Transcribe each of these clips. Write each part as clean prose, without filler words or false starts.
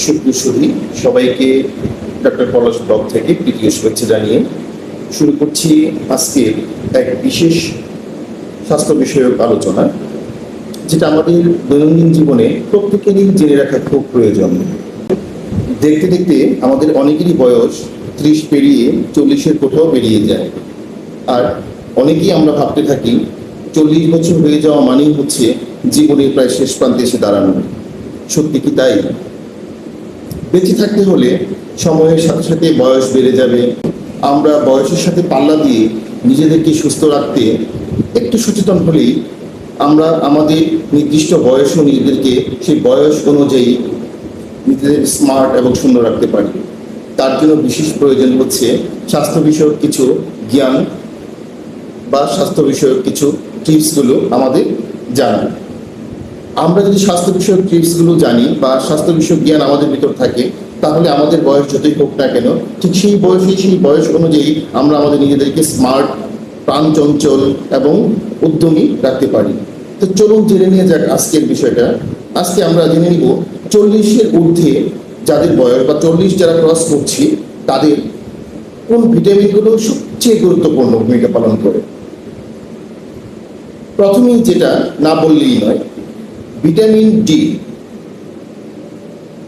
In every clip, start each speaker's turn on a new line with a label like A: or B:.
A: সুপ্রসূরি সবাইকে ডক্টর পলাশ ব্লগ থেকে প্রীতীয় শুভেচ্ছা জানিয়ে শুরু করছি আজকের এক বিশেষ স্বাস্থ্য বিষয়ক আলোচনা, যেটা আমাদের দৈনন্দিন জীবনে প্রত্যেকেরই জেনে রাখা খুব প্রয়োজন। দেখতে দেখতে আমাদের অনেকেরই বয়স 30 পেরিয়ে 40-এর কোথাও পেরিয়ে যায়, আর অনেকেই আমরা ভাবতে থাকি 40 বছর হয়ে যাওয়া মানেই হচ্ছে জীবনের প্রায় শেষ প্রান্তে এসে দাঁড়ানো। সত্যি কি তাই? বেঁচে থাকতে হলে সময়ের সাথে সাথে বয়স বেড়ে যাবে। আমরা বয়সের সাথে পাল্লা দিয়ে নিজেদেরকে সুস্থ রাখতে একটু সচেতন হলেই আমরা আমাদের নির্দিষ্ট বয়সও নিজেদেরকে সেই বয়স অনুযায়ী নিজেদের স্মার্ট এবং সুন্দর রাখতে পারি। তার জন্য বিশেষ প্রয়োজন হচ্ছে স্বাস্থ্য বিষয়ক কিছু জ্ঞান বা স্বাস্থ্য বিষয়ক কিছু টিপসগুলো আমাদের জানা। আমরা যদি স্বাস্থ্য বিষয়ক টিপসগুলো জানি বা স্বাস্থ্য বিষয়ক জ্ঞান আমাদের ভিতর থাকে, তাহলে আমাদের বয়স যতই হোক না কেন, ঠিক সেই বয়স অনুযায়ী আমরা আমাদের নিজেদেরকে স্মার্ট, প্রাণচঞ্চল এবং উদ্যমী রাখতে পারি। তো চলুন জেনে নিয়ে যাক আজকের বিষয়টা। আজকে আমরা জেনে নিব 40-এর ঊর্ধ্বে যাদের বয়স বা 40 যারা ক্রস করছি, তাদের কোন ভিটামিনগুলো সবচেয়ে গুরুত্বপূর্ণ ভূমিকা পালন করে। প্রথমেই যেটা না বললেই নয়, ভিটামিন ডি।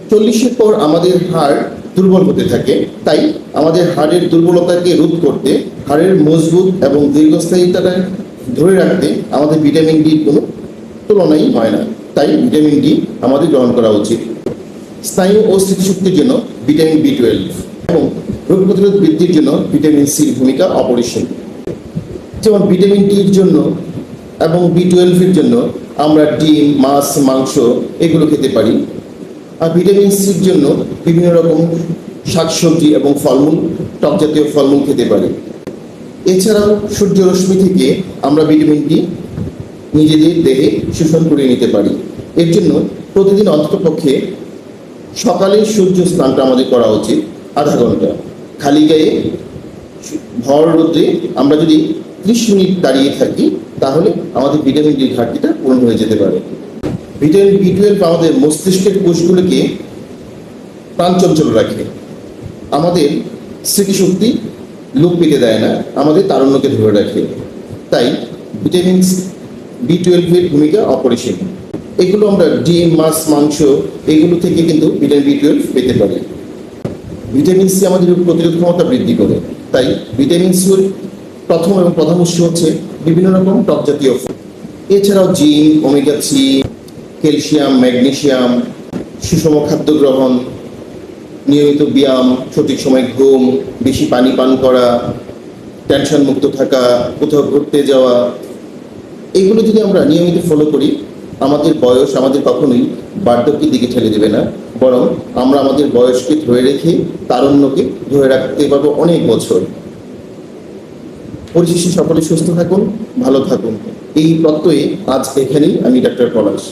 A: 40-এর পর আমাদের হাড় দুর্বল হতে থাকে, তাই আমাদের হাড়ের দুর্বলতাকে রোধ করতে, হাড়ের মজবুত এবং দীর্ঘস্থায়িতা ধরে রাখতে আমাদের ভিটামিন ডির কোনো তুলনাই হয় না। তাই ভিটামিন ডি আমাদের গ্রহণ করা উচিত। স্নায়ু ও স্মৃতিশক্তির জন্য ভিটামিন B12 এবং রোগ প্রতিরোধ বৃদ্ধির জন্য ভিটামিন সির ভূমিকা অপরিসীম। যেমন ভিটামিন ডির জন্য এবং B12-এর জন্য আমরা ডিম, মাছ, মাংস এগুলো খেতে পারি। আর ভিটামিন সির জন্য বিভিন্ন রকম শাকসবজি এবং ফলমূল, টক জাতীয় ফলমূল খেতে পারি। এছাড়াও সূর্য রশ্মি থেকে আমরা ভিটামিন ডি নিজেদের দেহে শোষণ করে নিতে পারি। এর জন্য প্রতিদিন অন্ততপক্ষে সকালে সূর্য স্নানটা আমাদের করা উচিত, আধা ঘন্টা খালি গায়ে ভর রোদে আমরা যদি 30 মিনিট দাঁড়িয়ে থাকি, তাহলে আমাদের ভিটামিন ডির ঘাটতিটা পূরণ হয়ে যেতে পারে। ভিটামিন B12 আমাদের মস্তিষ্কের কোষগুলোকে প্রাণচঞ্চল রাখে, আমাদের স্মৃতিশক্তি লোপ পেতে দেয় না, আমাদের তারুণ্যকে ধরে রাখে। তাই ভিটামিন B12-এর ভূমিকা অপরিসীম। এগুলো আমরা ডিম, মাছ, মাংস এগুলো থেকে কিন্তু ভিটামিন B12 পেতে পারি। ভিটামিন সি আমাদের প্রতিরোধ ক্ষমতা বৃদ্ধি করে, তাই ভিটামিন সির প্রথম এবং প্রধান উৎস হচ্ছে বিভিন্ন রকম টক জাতীয় ফল। এছাড়াও জিঙ্ক, ওমেগা 3, ক্যালসিয়াম, ম্যাগনেসিয়াম, সুষম খাদ্য গ্রহণ, নিয়মিত ব্যায়াম, সঠিক সময় ঘুম, বেশি পানি পান করা, টেনশন মুক্ত থাকা, কোথাও ঘুরতে যাওয়া, এগুলো যদি আমরা নিয়মিত ফলো করি, আমাদের বয়স আমাদের কখনোই বার্ধক্যের দিকে ঠেলে দেবে না, বরং আমরা আমাদের বয়সকে ধরে রেখে তারুণ্যকে ধরে রাখতে পারবো অনেক বছর। পরিশেষে সকলে সুস্থ থাকুন, ভালো থাকুন, এই প্রত্যয়ে আজ এখানেই আমি ডক্টর পলাশ।